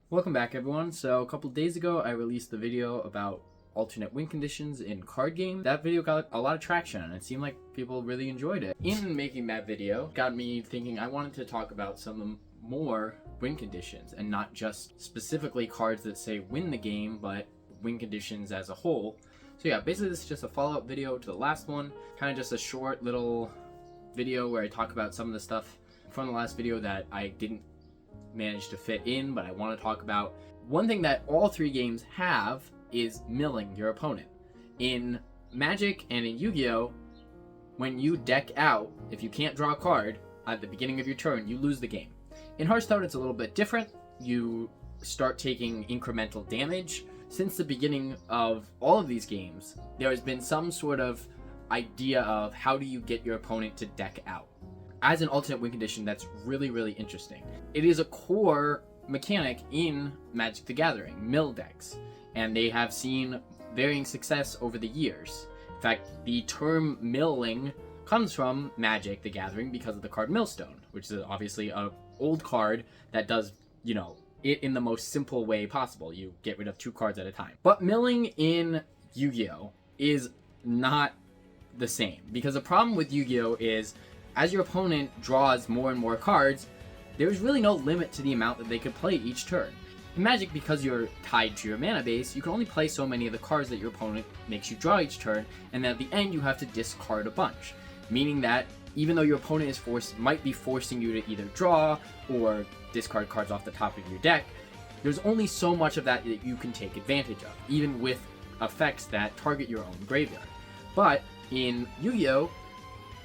Welcome back, everyone. So a couple days ago I released the video about alternate win conditions in card game. That video got a lot of traction and it seemed like people really enjoyed it. In making that video got me thinking I wanted to talk about some more win conditions and not just specifically cards that say win the game, but win conditions as a whole. So yeah, basically this is just a follow-up video to the last one, kind of just a short little video where I talk about some of the stuff from the last video that I didn't manage to fit in, but I want to talk about. One thing that all three games have is milling your opponent. In Magic and in Yu-Gi-Oh, when you deck out, if you can't draw a card at the beginning of your turn, you lose the game. In Hearthstone, it's a little bit different. You start taking incremental damage. Since the beginning of all of these games, there has been some sort of idea of how do you get your opponent to deck out. As an alternate win condition, that's really, really interesting. It is a core mechanic in Magic the Gathering, mill decks, and they have seen varying success over the years. In fact, the term milling comes from Magic the Gathering because of the card Millstone, which is obviously an old card that does, it in the most simple way possible. You get rid of 2 cards at a time. But milling in Yu-Gi-Oh is not the same, because the problem with Yu-Gi-Oh is as your opponent draws more and more cards, there's really no limit to the amount that they could play each turn. In Magic, because you're tied to your mana base, you can only play so many of the cards that your opponent makes you draw each turn, and then at the end you have to discard a bunch. Meaning that even though your opponent might be forcing you to either draw or discard cards off the top of your deck, there's only so much of that that you can take advantage of, even with effects that target your own graveyard. But in Yu-Gi-Oh,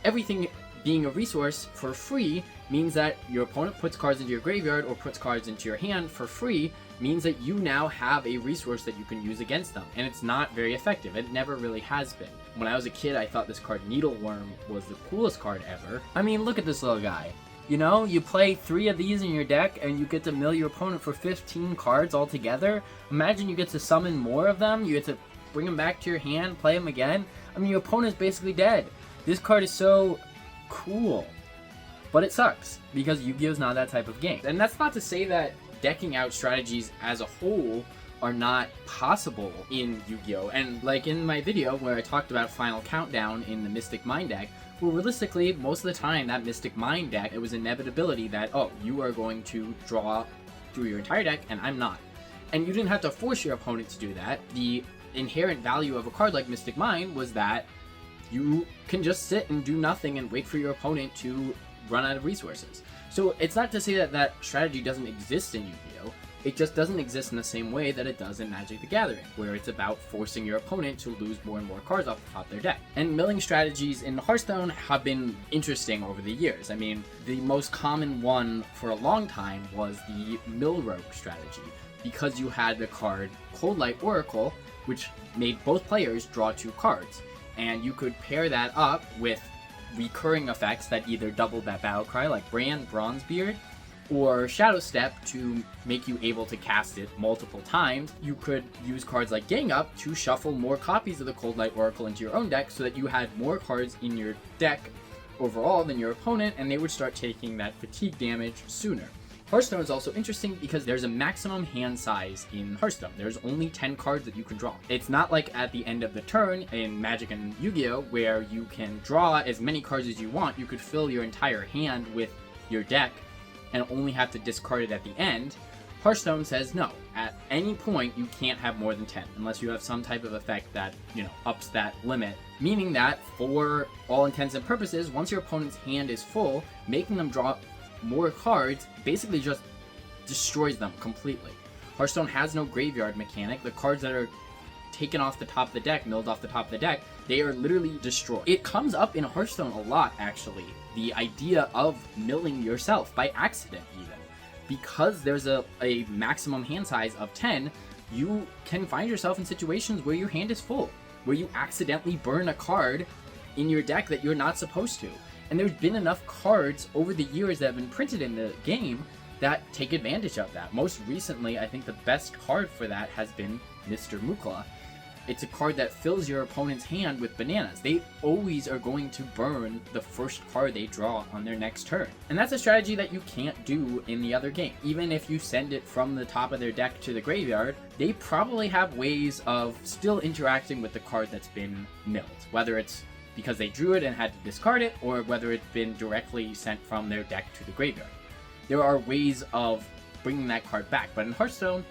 everything being a resource for free means that your opponent puts cards into your graveyard or puts cards into your hand for free, means that you now have a resource that you can use against them, and it's not very effective. It never really has been. When I was a kid, I thought this card Needleworm was the coolest card ever. I mean, look at this little guy. You play 3 of these in your deck and you get to mill your opponent for 15 cards altogether. Imagine you get to summon more of them, you get to bring them back to your hand, play them again. I mean, your opponent's basically dead. This card is so cool, but it sucks because Yu-Gi-Oh is not that type of game. And that's not to say that decking out strategies as a whole are not possible in Yu-Gi-Oh. And like in my video where I talked about Final Countdown in the Mystic Mind deck, well, realistically, most of the time that Mystic Mind deck, it was inevitability that, oh, you are going to draw through your entire deck and I'm not. And you didn't have to force your opponent to do that. The inherent value of a card like Mystic Mind was that you can just sit and do nothing and wait for your opponent to run out of resources. So it's not to say that that strategy doesn't exist in Yu-Gi-Oh! It just doesn't exist in the same way that it does in Magic the Gathering, where it's about forcing your opponent to lose more and more cards off the top of their deck. And milling strategies in Hearthstone have been interesting over the years. I mean, the most common one for a long time was the Mill Rogue strategy, because you had the card Cold Light Oracle, which made both players draw 2 cards. And you could pair that up with recurring effects that either doubled that battle cry, like Bronzebeard, or Shadow Step to make you able to cast it multiple times. You could use cards like Gang Up to shuffle more copies of the Cold Light Oracle into your own deck so that you had more cards in your deck overall than your opponent, and they would start taking that fatigue damage sooner. Hearthstone is also interesting because there's a maximum hand size in Hearthstone. There's only 10 cards that you can draw. It's not like at the end of the turn in Magic and Yu-Gi-Oh! Where you can draw as many cards as you want. You could fill your entire hand with your deck and only have to discard it at the end. Hearthstone says no. At any point, you can't have more than 10 unless you have some type of effect that, ups that limit. Meaning that for all intents and purposes, once your opponent's hand is full, making them draw more cards basically just destroys them completely. Hearthstone has no graveyard mechanic. The cards that are taken off the top of the deck, milled off the top of the deck, they are literally destroyed. It comes up in Hearthstone a lot, actually. The idea of milling yourself by accident, even. Because there's a maximum hand size of 10, you can find yourself in situations where your hand is full, where you accidentally burn a card in your deck that you're not supposed to. And there's been enough cards over the years that have been printed in the game that take advantage of that. Most recently, I think the best card for that has been Mr. Mukla. it's a card that fills your opponent's hand with bananas. They always are going to burn the first card they draw on their next turn. And that's a strategy that you can't do in the other game. Even if you send it from the top of their deck to the graveyard, they probably have ways of still interacting with the card that's been milled. Whether it's because they drew it and had to discard it, or whether it's been directly sent from their deck to the graveyard. There are ways of bringing that card back, but in Hearthstone,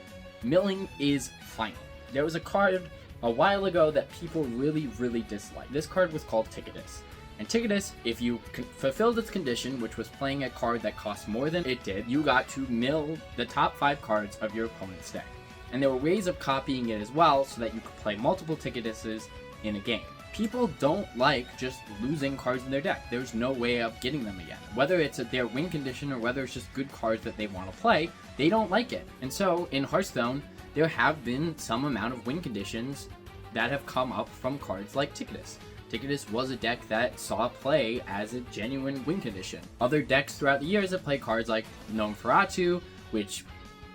milling is final. There was a card a while ago that people really disliked. This card was called Ticketus. And Ticketus, if you fulfilled its condition, which was playing a card that cost more than it did, you got to mill the top 5 cards of your opponent's deck. And there were ways of copying it as well so that you could play multiple Ticketuses in a game. People don't like just losing cards in their deck. There's no way of getting them again. Whether it's their win condition or whether it's just good cards that they want to play, they don't like it. And so in Hearthstone, there have been some amount of win conditions that have come up from cards like Ticketus. Ticketus was a deck that saw play as a genuine win condition. Other decks throughout the years have played cards like Nosferatu, which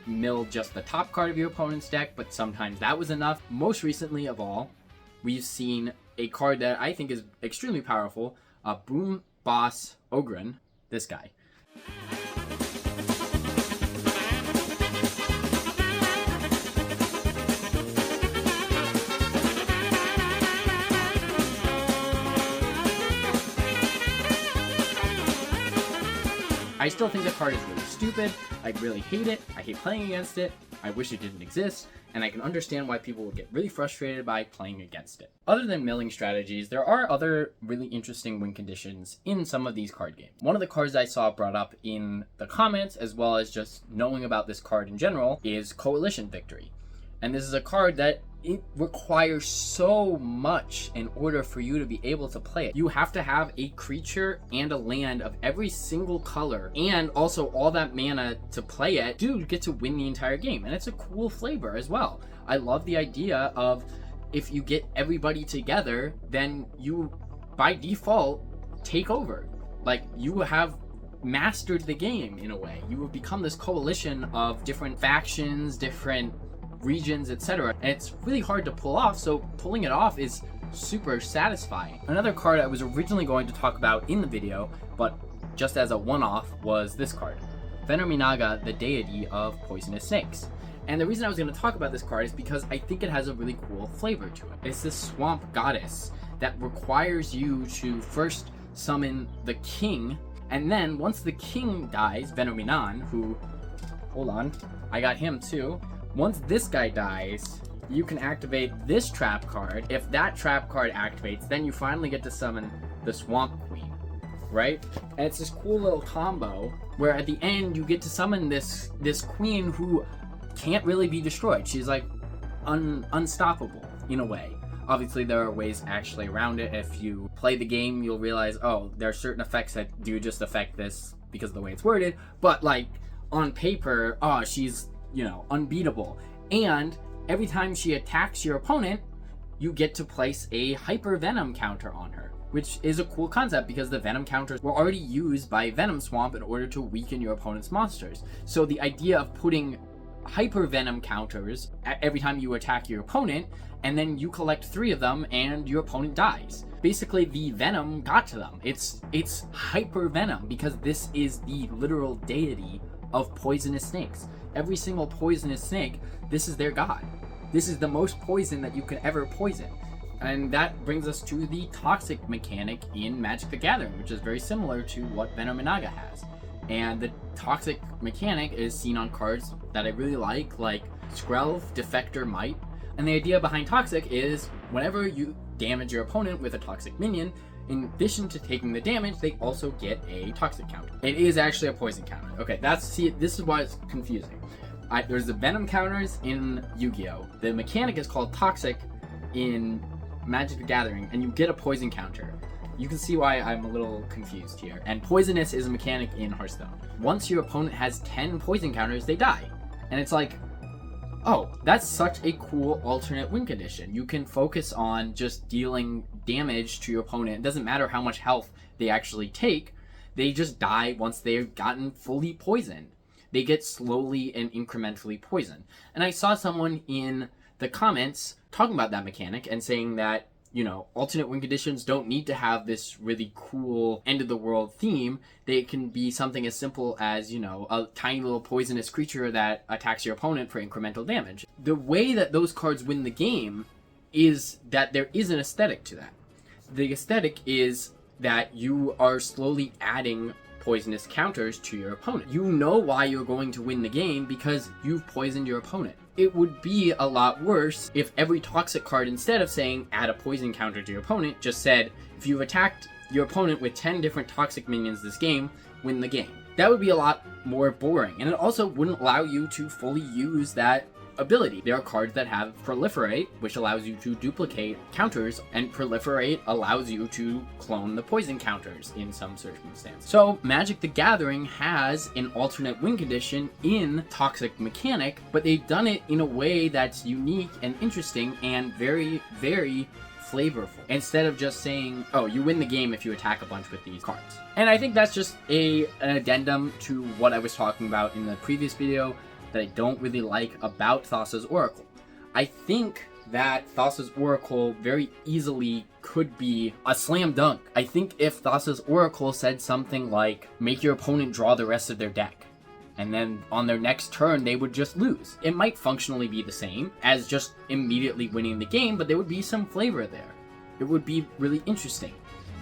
milled just the top card of your opponent's deck, but sometimes that was enough. Most recently of all, we've seen a card that I think is extremely powerful, Boom Boss Ogren, this guy. I still think the card is really stupid. I really hate it. I hate playing against it. I wish it didn't exist. And I can understand why people would get really frustrated by playing against it. Other than milling strategies, there are other really interesting win conditions in some of these card games. One of the cards I saw brought up in the comments, as well as just knowing about this card in general, is Coalition Victory. And this is a card that it requires so much in order for you to be able to play it. You have to have a creature and a land of every single color, and also all that mana to play it to get to win the entire game. And it's a cool flavor as well. I love the idea of if you get everybody together, then you, by default, take over. Like, you have mastered the game in a way. You have become this coalition of different factions, different regions, etc. And it's really hard to pull off, so pulling it off is super satisfying. Another card I was originally going to talk about in the video, but just as a one-off, was this card, Venerminaga, the deity of poisonous snakes. And the reason I was going to talk about this card is because I think it has a really cool flavor to it. It's this swamp goddess that requires you to first summon the king, and then once the king dies, Venerminan, who, hold on, I got him too. Once this guy dies, you can activate this trap card. If that trap card activates, then you finally get to summon the Swamp Queen, right? And it's this cool little combo where at the end you get to summon this queen who can't really be destroyed. She's like unstoppable in a way. Obviously there are ways actually around it. If you play the game, you'll realize, oh, there are certain effects that do just affect this because of the way it's worded. But like on paper, oh, she's, you know, unbeatable. And every time she attacks your opponent, you get to place a hyper venom counter on her, which is a cool concept because the venom counters were already used by Venom Swamp in order to weaken your opponent's monsters. So the idea of putting hyper venom counters every time you attack your opponent, and then you collect 3 of them and your opponent dies. Basically the venom got to them. It's hyper venom because this is the literal deity of poisonous snakes. Every single poisonous snake, this is their god. This is the most poison that you can ever poison. And that brings us to the toxic mechanic in Magic the Gathering, which is very similar to what Venerminaga has. And the toxic mechanic is seen on cards that I really like Skrelv, Defector, Might. And the idea behind toxic is whenever you damage your opponent with a toxic minion, in addition to taking the damage, they also get a toxic counter. It is actually a poison counter. Okay, this is why it's confusing. There's the venom counters in Yu-Gi-Oh! The mechanic is called toxic in Magic the Gathering, and you get a poison counter. You can see why I'm a little confused here. And poisonous is a mechanic in Hearthstone. Once your opponent has 10 poison counters, they die. And it's like, oh, that's such a cool alternate win condition. You can focus on just dealing damage to your opponent. It doesn't matter how much health they actually take. They just die once they've gotten fully poisoned. They get slowly and incrementally poisoned. And I saw someone in the comments talking about that mechanic and saying that, you know, alternate win conditions don't need to have this really cool end of the world theme. They can be something as simple as, you know, a tiny little poisonous creature that attacks your opponent for incremental damage. The way that those cards win the game is that there is an aesthetic to that. The aesthetic is that you are slowly adding poisonous counters to your opponent. You know why you're going to win the game because you've poisoned your opponent. It would be a lot worse if every toxic card, instead of saying add a poison counter to your opponent, just said, if you've attacked your opponent with 10 different toxic minions this game, win the game. That would be a lot more boring, and it also wouldn't allow you to fully use that ability. There are cards that have Proliferate, which allows you to duplicate counters, and Proliferate allows you to clone the poison counters in some circumstances. So Magic the Gathering has an alternate win condition in Toxic Mechanic, but they've done it in a way that's unique and interesting and very, very flavorful, instead of just saying, oh, you win the game if you attack a bunch with these cards. And I think that's just an addendum to what I was talking about in the previous video that I don't really like about Thassa's Oracle. I think that Thassa's Oracle very easily could be a slam dunk. I think if Thassa's Oracle said something like, make your opponent draw the rest of their deck, and then on their next turn they would just lose. It might functionally be the same as just immediately winning the game, but there would be some flavor there. It would be really interesting.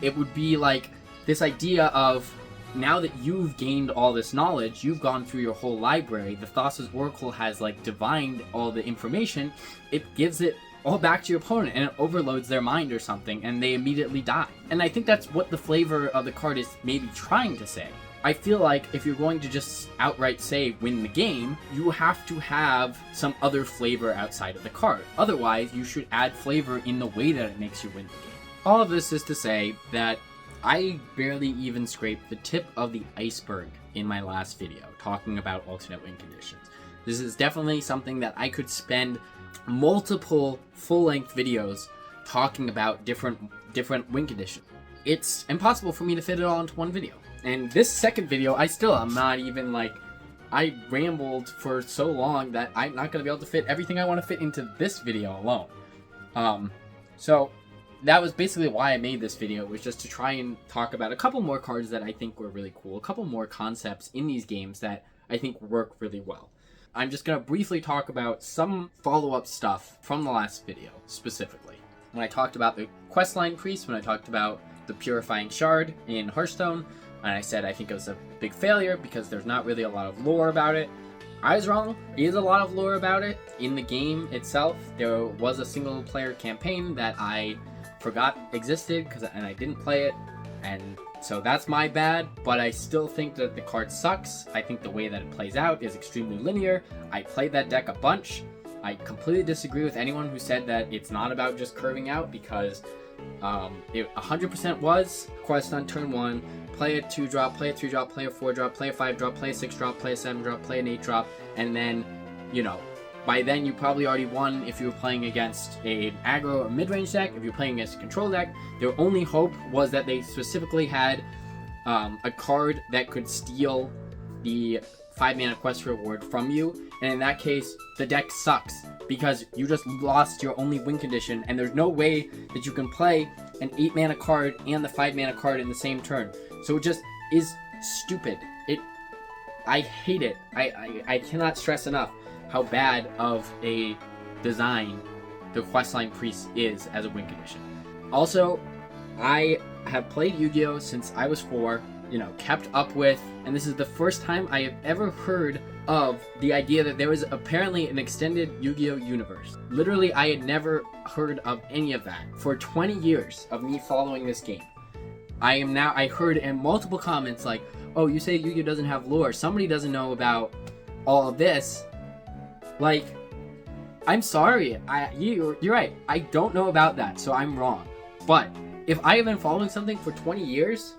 It would be like this idea of, now that you've gained all this knowledge, you've gone through your whole library, the Thassa's Oracle has like divined all the information, it gives it all back to your opponent and it overloads their mind or something and they immediately die. And I think that's what the flavor of the card is maybe trying to say. I feel like if you're going to just outright say win the game, you have to have some other flavor outside of the card. Otherwise, you should add flavor in the way that it makes you win the game. All of this is to say that I barely even scraped the tip of the iceberg in my last video, talking about alternate win conditions. This is definitely something that I could spend multiple full-length videos talking about different win conditions. It's impossible for me to fit it all into one video. And this second video, I'm not even like, I rambled for so long that I'm not going to be able to fit everything I want to fit into this video alone. So that was basically why I made this video, was just to try and talk about a couple more cards that I think were really cool, a couple more concepts in these games that I think work really well. I'm just going to briefly talk about some follow-up stuff from the last video, specifically. When I talked about the Questline Priest, when I talked about the Purifying Shard in Hearthstone, and I said I think it was a big failure because there's not really a lot of lore about it. I was wrong. There is a lot of lore about it in the game itself. There was a single-player campaign that I forgot existed and I didn't play it, and so that's my bad, but I still think that the card sucks. I think the way that it plays out is extremely linear. I played that deck a bunch. I completely disagree with anyone who said that it's not about just curving out, because it 100% was quest on turn 1, play a 2-drop, play a 3-drop, play a 4-drop, play a 5-drop, play a 6-drop, play a 7-drop, play an 8-drop, and then, you know, by then you probably already won if you were playing against an aggro or mid-range deck. If you're playing against a control deck, their only hope was that they specifically had a card that could steal the 5-mana quest reward from you, and in that case, the deck sucks, because you just lost your only win condition, and there's no way that you can play an 8-mana card and the 5-mana card in the same turn. So it just is stupid. I hate it. I cannot stress enough how bad of a design the Questline Priest is as a win condition. Also, I have played Yu-Gi-Oh! Since I was 4, you know, kept up with, and this is the first time I have ever heard of the idea that there was apparently an extended Yu-Gi-Oh! Universe. Literally, I had never heard of any of that. For 20 years of me following this game, I heard in multiple comments like, oh, you say Yu-Gi-Oh! Doesn't have lore, somebody doesn't know about all of this. Like, I'm sorry, you're right, I don't know about that, so I'm wrong. But if I have been following something for 20 years,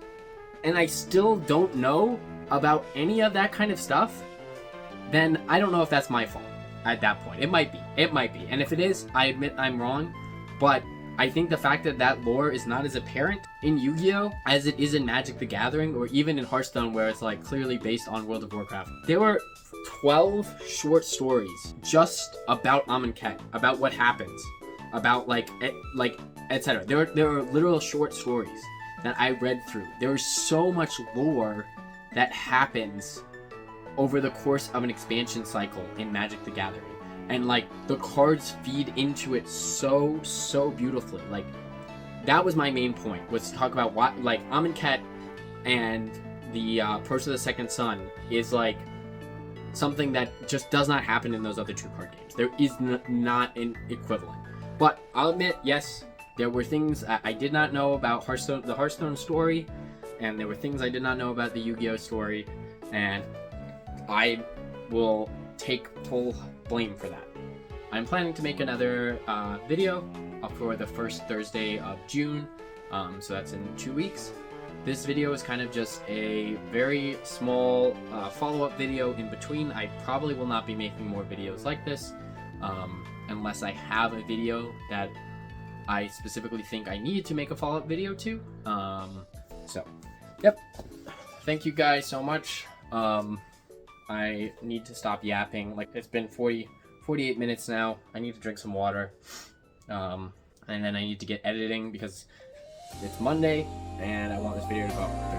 and I still don't know about any of that kind of stuff, then I don't know if that's my fault at that point. It might be. And if it is, I admit I'm wrong, but I think the fact that that lore is not as apparent in Yu-Gi-Oh! As it is in Magic the Gathering, or even in Hearthstone, where it's like clearly based on World of Warcraft. There were 12 short stories just about Amonkhet, about what happens, about etc. There are literal short stories that I read through. There is so much lore that happens over the course of an expansion cycle in Magic the Gathering, and like the cards feed into it so beautifully. Like that was my main point, was to talk about what like Amonkhet and the Approach of the Second Sun is like something that just does not happen in those other two card games. There is not an equivalent. But I'll admit, yes, there were things I did not know about the Hearthstone story, and there were things I did not know about the Yu-Gi-Oh story, and I will take full blame for that. I'm planning to make another video for the first Thursday of June, so that's in 2 weeks. This video is kind of just a very small follow-up video in between. I probably will not be making more videos like this unless I have a video that I specifically think I need to make a follow-up video to. So, yep. Thank you guys so much. I need to stop yapping. Like, it's been 48 minutes now. I need to drink some water. And then I need to get editing because it's Monday, and I want this video to go up